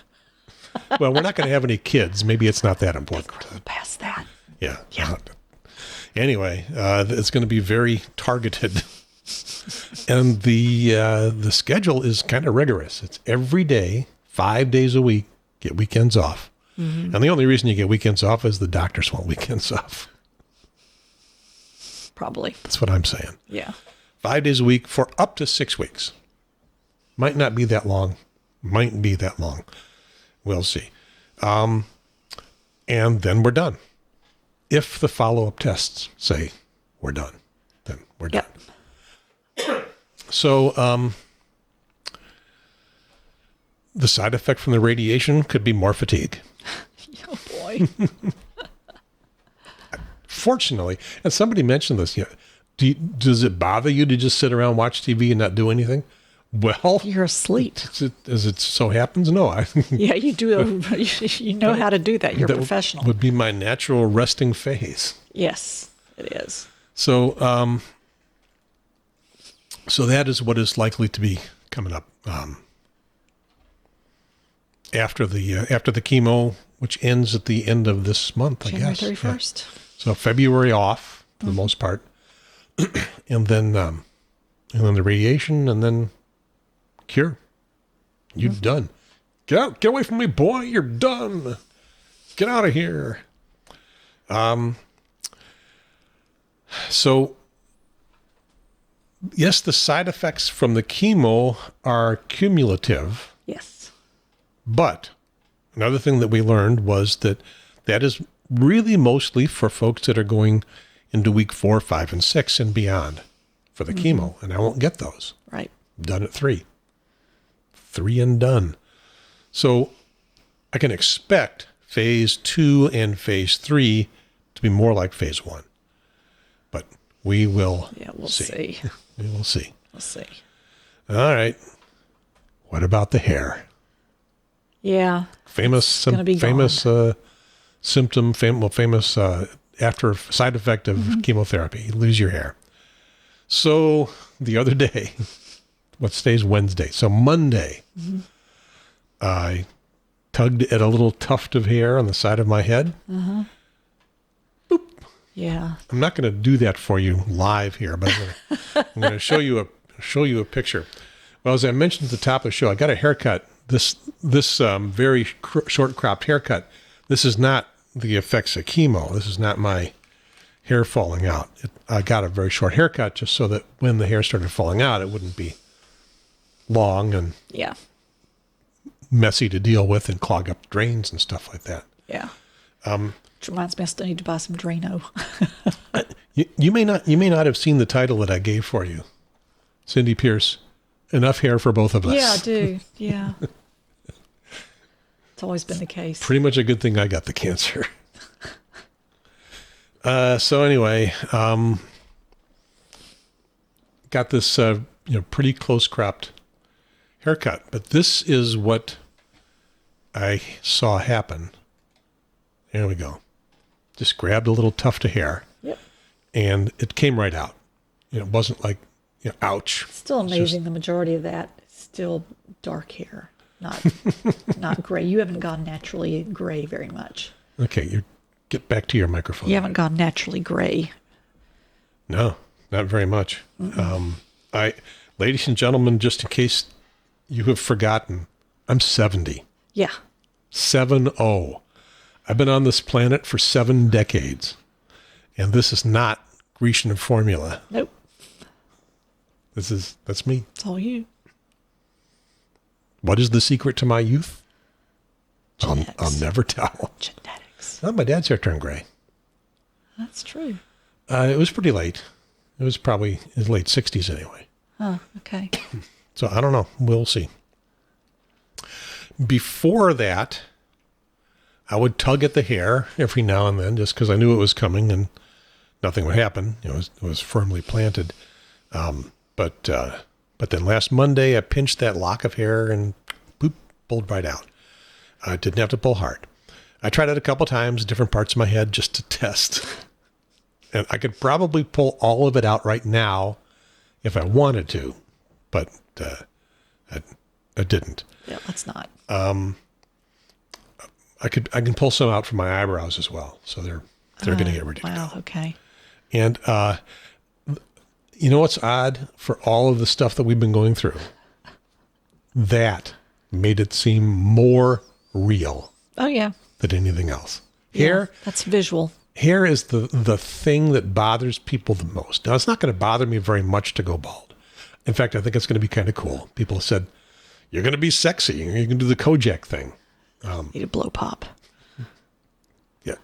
Well, we're not going to have any kids. Maybe it's not that important. Past that. Yeah. Anyway, it's going to be very targeted. And the schedule is kind of rigorous. It's every day, 5 days a week, get weekends off. And the only reason you get weekends off is the doctors want weekends off. Probably. That's what I'm saying. Yeah. 5 days a week for up to 6 weeks. Might not be that long. Might be that long. We'll see. And then we're done. If the follow-up tests say we're done, then we're done. So the side effect from the radiation could be more fatigue. Oh, boy. Fortunately, and somebody mentioned this, does it bother you to just sit around, watch TV and not do anything? Well, You're asleep. as it so happens, no. Yeah, you do. You know how to do that. You're a professional. Would be my natural resting phase. Yes, it is. So, so that is what is likely to be coming up after the chemo, which ends at the end of this month, I January guess. 31st. Yeah. So February off for the most part, and then the radiation, and then cure. You're done. Get out! Get away from me, boy! You're done. Get out of here. So, yes, the side effects from the chemo are cumulative, Yes. But another thing that we learned was that is really mostly for folks that are going into week 4, 5, and 6 and beyond for the chemo. And I won't get those. Right. Done at 3. 3 and done. So I can expect phase 2 and phase 3 to be more like phase 1. But we will We'll see. We will see. We'll see. All right. What about the hair? Yeah. Famous symptom, famous after side effect of chemotherapy. You lose your hair. So the other day, today's Wednesday. So Monday, I tugged at a little tuft of hair on the side of my head. Boop. Yeah. I'm not going to do that for you live here, but I'm going to show you a picture. Well, as I mentioned at the top of the show, I got a haircut. This very short cropped haircut. This is not the effects of chemo. This is not my hair falling out. I got a very short haircut just so that when the hair started falling out, it wouldn't be long and messy to deal with and clog up drains and stuff like that. Yeah. Which reminds me, I still need to buy some Drano. You may not have seen the title that I gave for you, Cyndi Pierce. Enough hair for both of us. Yeah, I do. Yeah. It's always been the case. Pretty much a good thing I got the cancer. So anyway, got this pretty close cropped haircut, but this is what I saw happen. There we go. Just grabbed a little tuft of hair. Yep. And it came right out. It wasn't like, ouch. It's still amazing. The majority of that is still dark hair, not gray. You haven't gone naturally gray very much. Okay, you get back to your microphone. You haven't gone naturally gray. No, not very much. Ladies and gentlemen, just in case you have forgotten, I'm 70. Yeah. 70. I've been on this planet for 7 decades, and this is not Grecian formula. Nope. That's me. It's all you. What is the secret to my youth? I'll never tell. Genetics. Well, my dad's hair turned gray. That's true. It was pretty late. It was probably his late 60s anyway. Oh, okay. So I don't know. We'll see. Before that, I would tug at the hair every now and then just because I knew it was coming and nothing would happen. It was firmly planted. But then last Monday, I pinched that lock of hair and boop, pulled right out. I didn't have to pull hard. I tried it a couple times, different parts of my head just to test. And I could probably pull all of it out right now if I wanted to, but I didn't. Yeah, let's not. I can pull some out from my eyebrows as well, so they're going to get ready to go. Wow, okay. And you know what's odd? For all of the stuff that we've been going through, that made it seem more real. Oh, yeah. Than anything else. Yeah, Hair. that's visual. Hair is the thing that bothers people the most. Now, it's not going to bother me very much to go bald. In fact, I think it's going to be kind of cool. People have said, you're going to be sexy. You can do the Kojak thing. Need a blow pop. Yeah.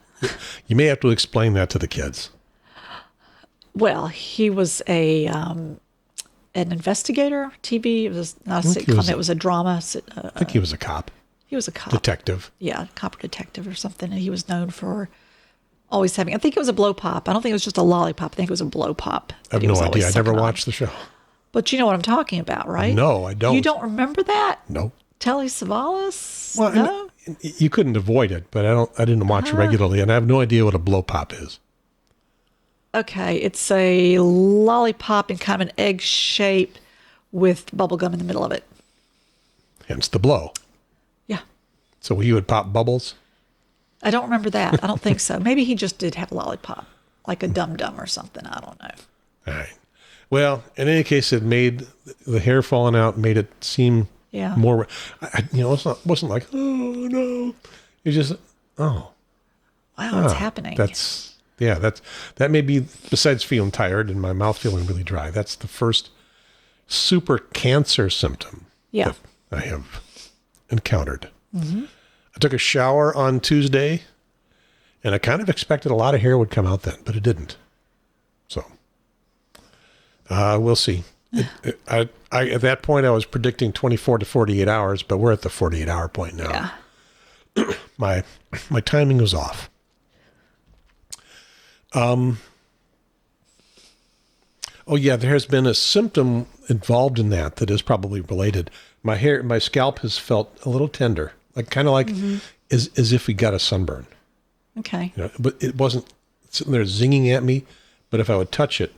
You may have to explain that to the kids. Well, he was an investigator, TV. It was not a sitcom. It was a drama. I think he was a cop. He was a cop. Detective. Yeah, cop or detective or something. And he was known for always having, I think it was a blow pop. I don't think it was just a lollipop. I think it was a blow pop. I have no idea. I never watched the show. But you know what I'm talking about, right? No, I don't. You don't remember that? No. Telly Savalas? Well, no? You couldn't avoid it, but I didn't watch it regularly, and I have no idea what a blow pop is. Okay, it's a lollipop in kind of an egg shape with bubble gum in the middle of it. Hence the blow. Yeah. So he would pop bubbles? I don't remember that. I don't think so. Maybe he just did have a lollipop, like a dum-dum or something. I don't know. All right. Well, in any case, it made the hair falling out, made it seem more, it wasn't like, oh, no. It just, oh. Wow, it's happening. That may be, besides feeling tired and my mouth feeling really dry, that's the first super cancer symptom that I have encountered. I took a shower on Tuesday, and I kind of expected a lot of hair would come out then, but it didn't. So we'll see. I at that point, I was predicting 24 to 48 hours, but we're at the 48-hour point now. Yeah. My timing was off. Oh yeah, there has been a symptom involved in that is probably related. My scalp has felt a little tender, kind of like as if we got a sunburn. Okay. But it wasn't sitting there zinging at me. But if I would touch it,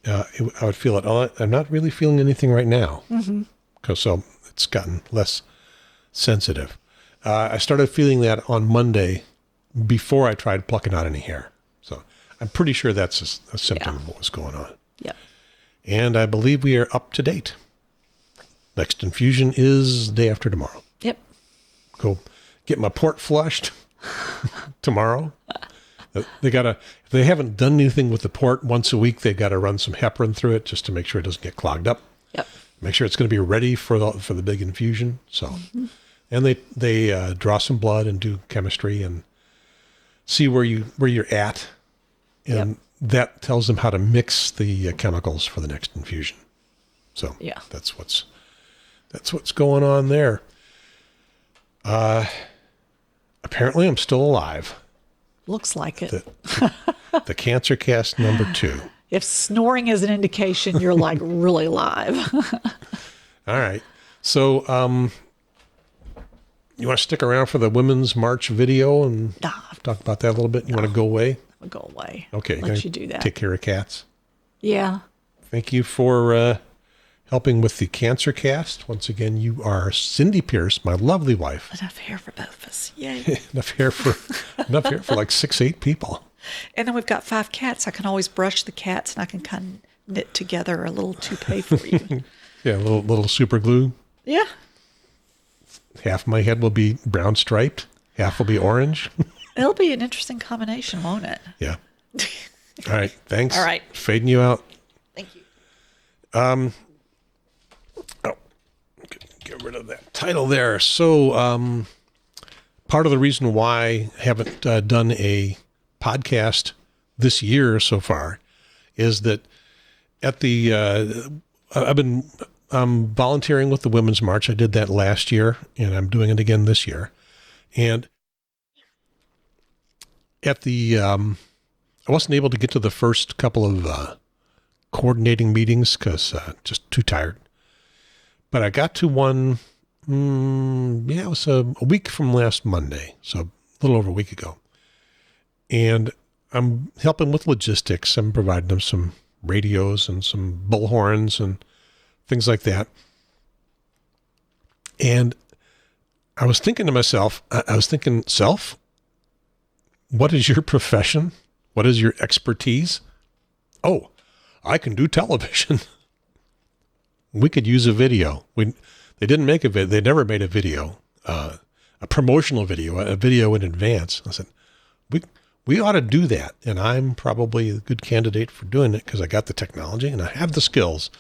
I would feel it. Oh, I'm not really feeling anything right now, so it's gotten less sensitive. I started feeling that on Monday before I tried plucking out any hair. So I'm pretty sure that's a symptom of what was going on. Yep. And I believe we are up to date. Next infusion is day after tomorrow. Yep. Go get my port flushed tomorrow. If they haven't done anything with the port once a week, they've got to run some heparin through it just to make sure it doesn't get clogged up. Yep. Make sure it's going to be ready for the big infusion. So, and they draw some blood and do chemistry and see where you're at, and that tells them how to mix the chemicals for the next infusion. So that's what's going on there. Apparently, I'm still alive. Looks like it. The CancerCast number 2. If snoring is an indication, you're like really live. All right. So, you want to stick around for the Women's March video and talk about that a little bit? You want to go away? I'll go away. Okay. Let you do that. Take care of cats. Yeah. Thank you for helping with the CancerCast. Once again, you are Cyndi Pierce, my lovely wife. Enough hair for both of us. Yay. enough hair for like 6-8 people. And then we've got 5 cats. I can always brush the cats, and I can kind of knit together a little toupee for you. Yeah, a little super glue. Yeah. Half my head will be brown striped. Half will be orange. It'll be an interesting combination, won't it? Yeah. All right. Thanks. All right. Fading you out. Thank you. Get rid of that title there. So, part of the reason why I haven't done a podcast this year so far is that at the I've been volunteering with the Women's March. I did that last year, and I'm doing it again this year. And at the I wasn't able to get to the first couple of coordinating meetings because just too tired. But I got to one, it was a week from last Monday, so a little over a week ago. And I'm helping with logistics. I'm providing them some radios and some bullhorns and things like that. And I was thinking to myself, Self, what is your profession? What is your expertise? Oh, I can do television. We could use a video. They didn't make a video. They never made a video, a promotional video, a video in advance. I said, we ought to do that. And I'm probably a good candidate for doing it because I got the technology and I have the skills.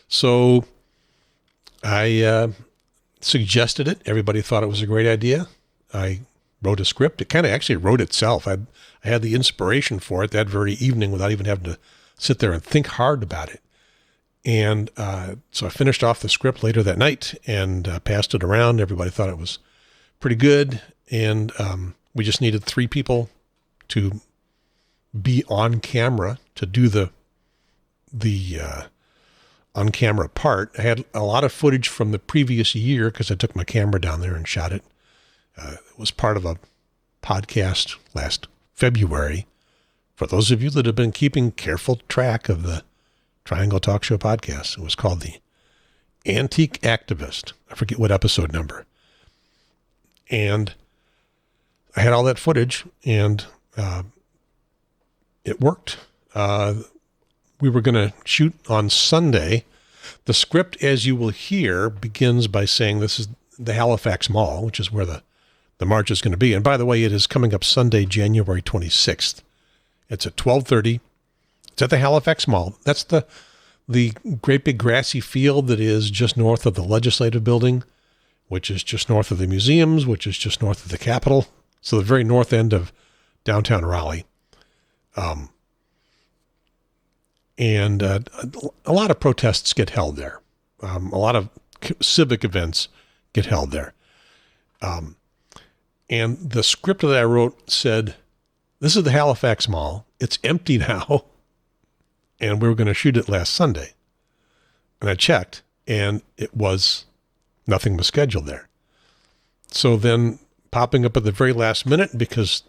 So I suggested it. Everybody thought it was a great idea. I wrote a script. It kind of actually wrote itself. I had the inspiration for it that very evening without even having to sit there and think hard about it. And so I finished off the script later that night and passed it around. Everybody thought it was pretty good. And we just needed 3 people to be on camera to do the on-camera part. I had a lot of footage from the previous year because I took my camera down there and shot it. It was part of a podcast last February. For those of you that have been keeping careful track of the Triangle Talk Show podcast, it was called The Antique Activist. I forget what episode number. And I had all that footage, and it worked. We were going to shoot on Sunday. The script, as you will hear, begins by saying this is the Halifax Mall, which is where the march is going to be. And by the way, it is coming up Sunday, January 26th. It's at 12:30. It's at the Halifax Mall. That's the great big grassy field that is just north of the Legislative Building, which is just north of the museums, which is just north of the Capitol. So the very north end of downtown Raleigh. And a lot of protests get held there. A lot of civic events get held there. And the script that I wrote said, this is the Halifax Mall. It's empty now. And we were going to shoot it last Sunday. And I checked, and nothing was scheduled there. So then popping up at the very last minute, because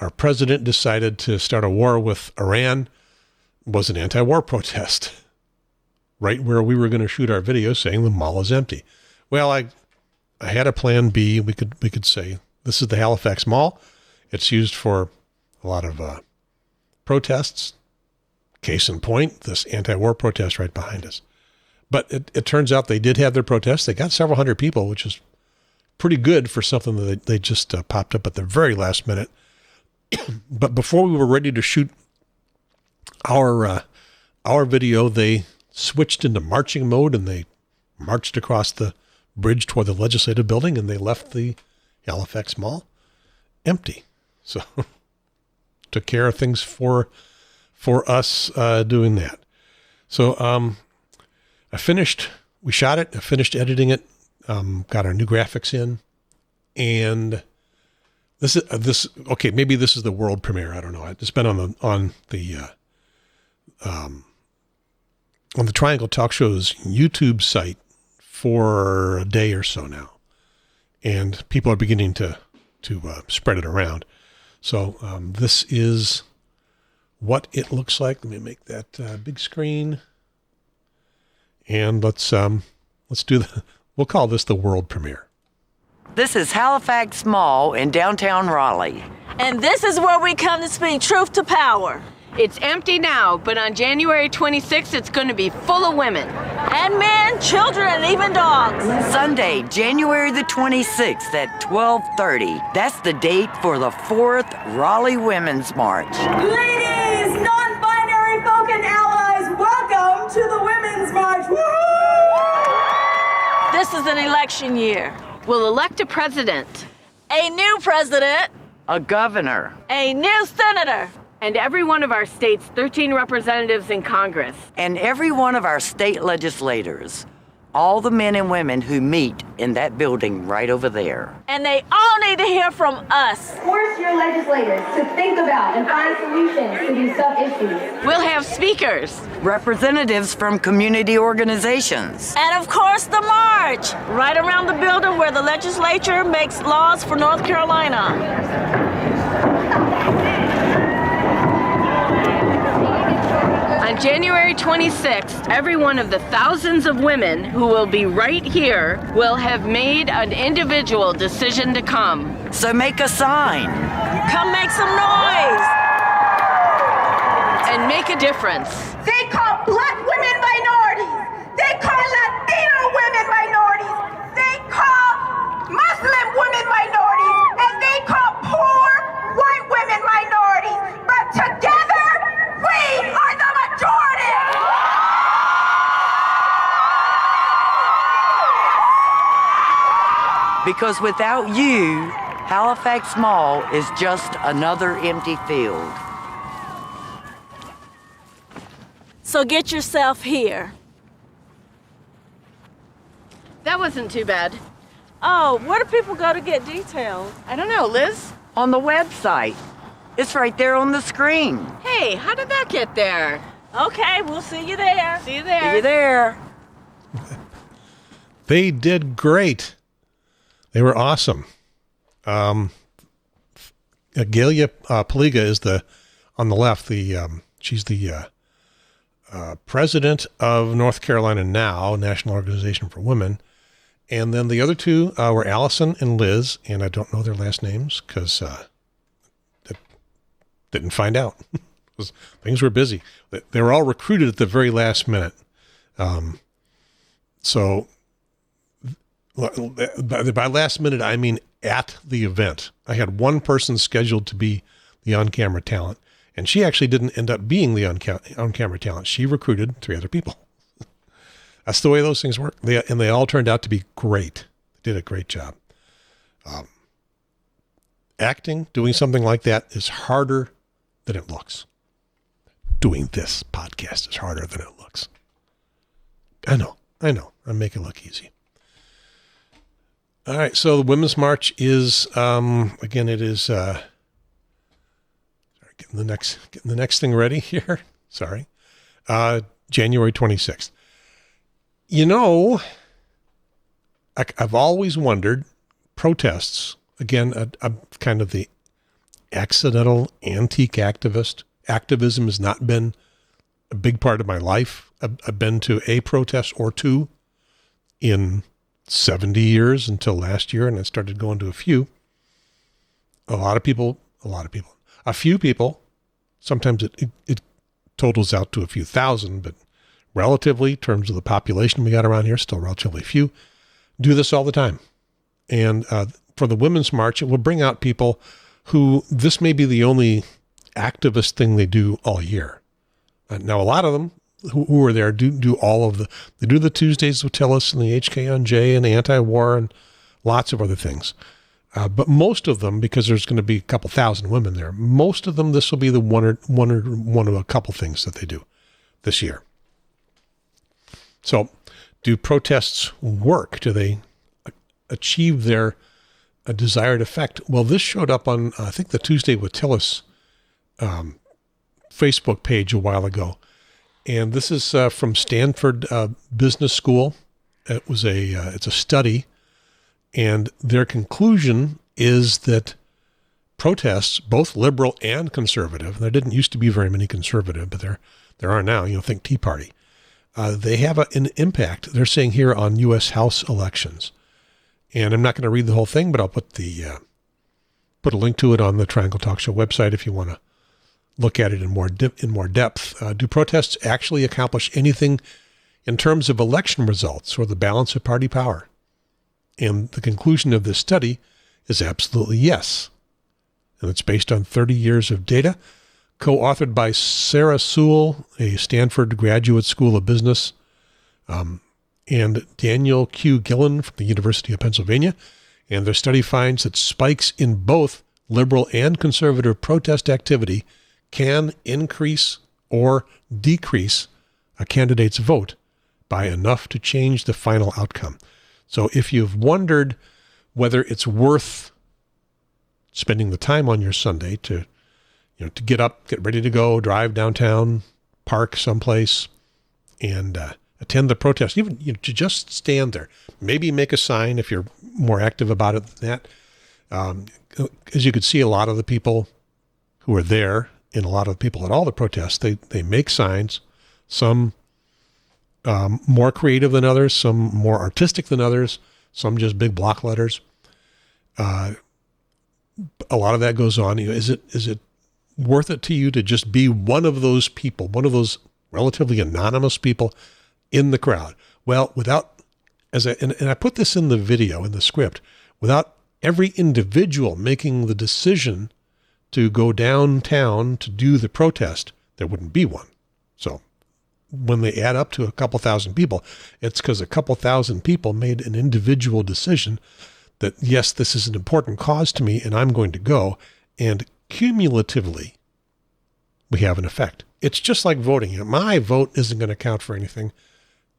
our president decided to start a war with Iran, was an anti-war protest right where we were going to shoot our video saying the mall is empty. Well, I had a plan B. We could say, this is the Halifax Mall. It's used for a lot of protests. Case in point, this anti-war protest right behind us. But it turns out they did have their protests. They got several hundred people, which is pretty good for something that they just popped up at the very last minute. But before we were ready to shoot our video, they switched into marching mode, and they marched across the bridge toward the legislative building, and they left the Halifax Mall empty. So took care of things for us doing that. So we shot it, I finished editing it, got our new graphics in, and maybe this is the world premiere. I don't know. It's been on the Triangle Talk Show's YouTube site for a day or so now, and people are beginning to spread it around. So this is what it looks like. Let me make that big screen, and let's we'll call this the world premiere. This is Halifax Mall in downtown Raleigh. And this is where we come to speak truth to power. It's empty now, but on January 26th, it's going to be full of women. And men, children, and even dogs. Sunday, January the 26th at 12:30. That's the date for the 4th Raleigh Women's March. Ladies, non-binary folk and allies, welcome to the Women's March. Woo-hoo! This is an election year. We'll elect a president. A new president. A governor. A new senator. And every one of our state's 13 representatives in Congress. And every one of our state legislators. All the men and women who meet in that building right over there. And they all need to hear from us. Force your legislators to think about and find solutions to these tough issues. We'll have speakers. Representatives from community organizations. And of course, the march. Right around the building where the legislature makes laws for North Carolina. On January 26th, every one of the thousands of women who will be right here will have made an individual decision to come. So make a sign. Come make some noise. And make a difference. They call Black women minorities. They call Latino women minorities. They call Muslim women minorities. And they call poor white women minorities. But together, we are the majority. Because without you, Halifax Mall is just another empty field. So get yourself here. That wasn't too bad. Oh, where do people go to get details? I don't know, Liz? On the website. It's right there on the screen. Hey, how did that get there? Okay, we'll see you there. See you there. See you there. They did great. They were awesome. Galia Paliga is on the left. She's the president of North Carolina Now, National Organization for Women. And then the other two were Allison and Liz, and I don't know their last names because didn't find out. Things were busy. They were all recruited at the very last minute. So by last minute, I mean at the event. I had one person scheduled to be the on-camera talent, and she actually didn't end up being the on-camera talent. She recruited 3 other people. That's the way those things work. They all turned out to be great. They did a great job. Acting, doing something like that is harder than it looks. Doing this podcast is harder than it looks. I know. I'm making it look easy. All right. So the Women's March is, again, it is, sorry, getting the next thing ready here. Sorry. January 26th. You know, I've always wondered, protests, again, I'm kind of the accidental antique activist. Activism has not been a big part of my life. I've been to a protest or two in 70 years until last year, and I started going to a few. A few people, sometimes it totals out to a few thousand, but relatively, in terms of the population we got around here, still relatively few, do this all the time. And for the Women's March, it will bring out people who this may be the only activist thing they do all year. Now, a lot of them who are there do all of they do the Tuesdays with TTS and the HKNJ and anti-war and lots of other things. But most of them, because there's going to be a couple thousand women there, most of them, this will be the one of a couple things that they do this year. So do protests work? Do they achieve their desired effect? Well, this showed up on, I think, the Tuesday with TTS Facebook page a while ago. And this is from Stanford Business School. It's a study. And their conclusion is that protests, both liberal and conservative, there didn't used to be very many conservative, but there are now, think Tea Party. They have an impact, they're saying here, on U.S. House elections. And I'm not going to read the whole thing, but I'll put a link to it on the Triangle Talk Show website if you want to look at it in more depth. Do protests actually accomplish anything in terms of election results or the balance of party power? And the conclusion of this study is absolutely yes. And it's based on 30 years of data, co-authored by Sarah Sewell, a Stanford Graduate School of Business, and Daniel Q. Gillen from the University of Pennsylvania. And their study finds that spikes in both liberal and conservative protest activity can increase or decrease a candidate's vote by enough to change the final outcome. So if you've wondered whether it's worth spending the time on your Sunday to get up, get ready to go, drive downtown, park someplace, and attend the protest, even to just stand there, maybe make a sign if you're more active about it than that. As you could see, a lot of the people who are there and a lot of the people at all the protests, they make signs, some more creative than others, some more artistic than others, some just big block letters. A lot of that goes on. Is it worth it to you to just be one of those people, one of those relatively anonymous people in the crowd? Well, and I put this in the video, in the script, without every individual making the decision to go downtown to do the protest, there wouldn't be one. So when they add up to a couple thousand people, it's because a couple thousand people made an individual decision that, yes, this is an important cause to me and I'm going to go. And cumulatively, we have an effect. It's just like voting. My vote isn't going to count for anything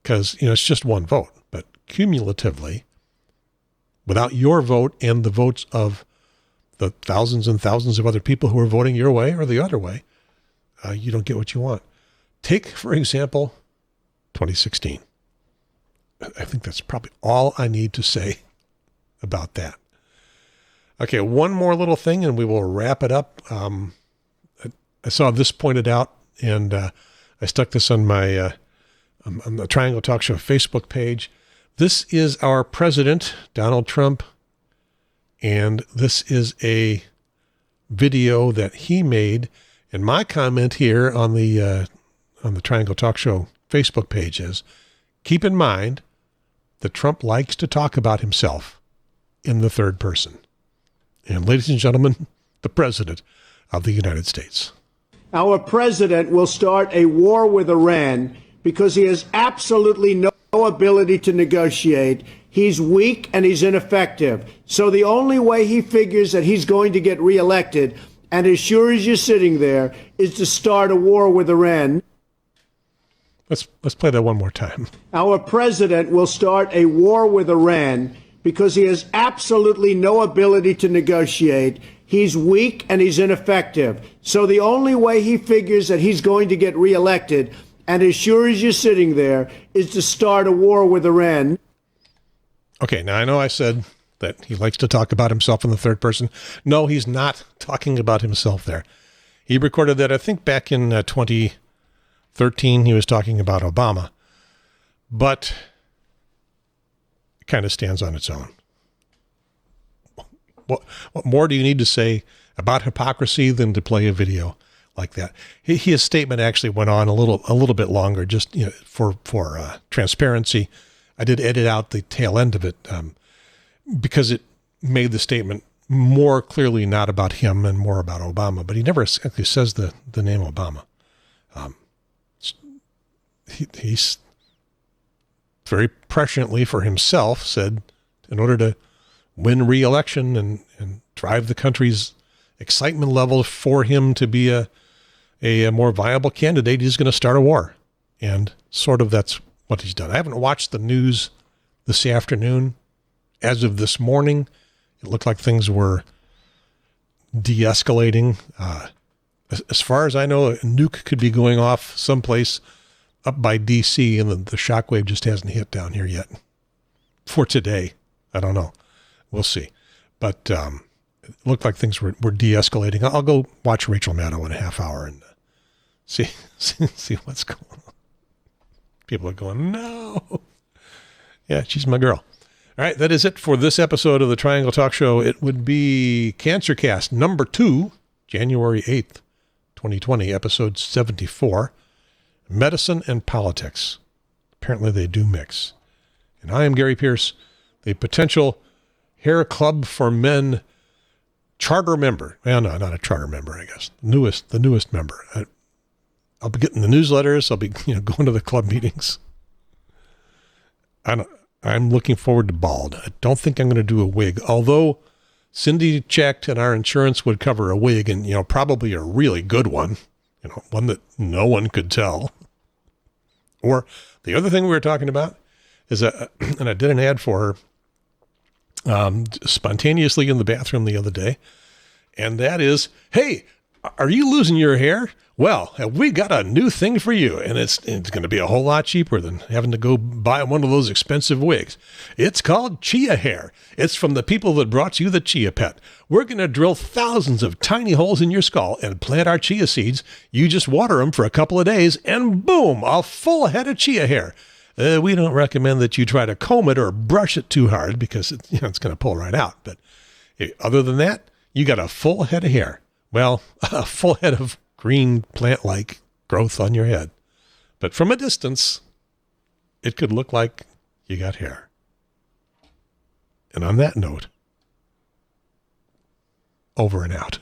because, it's just one vote. But cumulatively, without your vote and the votes of the thousands and thousands of other people who are voting your way or the other way, you don't get what you want. Take, for example, 2016. I think that's probably all I need to say about that. Okay, one more little thing and we will wrap it up. I saw this pointed out and I stuck this on my on the Triangle Talk Show Facebook page. This is our president, Donald Trump, and this is a video that he made. And my comment here on the Triangle Talk Show Facebook page is, keep in mind that Trump likes to talk about himself in the third person. And ladies and gentlemen, the President of the United States. Our president will start a war with Iran because he has absolutely no ability to negotiate. He's weak and he's ineffective. So the only way he figures that he's going to get reelected, and as sure as you're sitting there, is to start a war with Iran. Let's play that one more time. Our president will start a war with Iran because he has absolutely no ability to negotiate. He's weak and he's ineffective. So the only way he figures that he's going to get reelected, and as sure as you're sitting there, is to start a war with Iran. Okay, now I know I said that he likes to talk about himself in the third person. No, he's not talking about himself there. He recorded that, I think, back in 2013. He was talking about Obama. But it kind of stands on its own. What more do you need to say about hypocrisy than to play a video like that? His statement actually went on a little bit longer, just for transparency. I did edit out the tail end of it because it made the statement more clearly not about him and more about Obama. But he never actually says the name Obama. He's very presciently for himself said, in order to win re-election and drive the country's excitement level for him to be a more viable candidate, he's going to start a war. And sort of that's what he's done. I haven't watched the news this afternoon. As of this morning, it looked like things were de-escalating. As far as I know, a nuke could be going off someplace up by D.C., and the shockwave just hasn't hit down here yet. For today, I don't know. We'll see. But it looked like things were de-escalating. I'll go watch Rachel Maddow in a half hour and see what's going on. People are going, no. Yeah, she's my girl. All right, that is it for this episode of the Triangle Talk Show. It would be CancerCast number 2, January 8th, 2020, episode 74, Medicine and Politics. Apparently they do mix. And I am Gary Pierce, the potential Hair Club for Men charter member. Well, no, not a charter member, I guess. The newest member. I'll be getting the newsletters. I'll be going to the club meetings. I'm looking forward to bald. I don't think I'm going to do a wig, although Cyndi checked and our insurance would cover a wig, and probably a really good one, one that no one could tell. Or the other thing we were talking about is and I did an ad for her spontaneously in the bathroom the other day, and that is, hey, are you losing your hair? Well, we got a new thing for you, and it's going to be a whole lot cheaper than having to go buy one of those expensive wigs. It's called Chia Hair. It's from the people that brought you the Chia Pet. We're going to drill thousands of tiny holes in your skull and plant our chia seeds. You just water them for a couple of days, and boom, a full head of chia hair. We don't recommend that you try to comb it or brush it too hard because it's going to pull right out. But other than that, you got a full head of hair. Well, a full head of green plant-like growth on your head. But from a distance, it could look like you got hair. And on that note, over and out.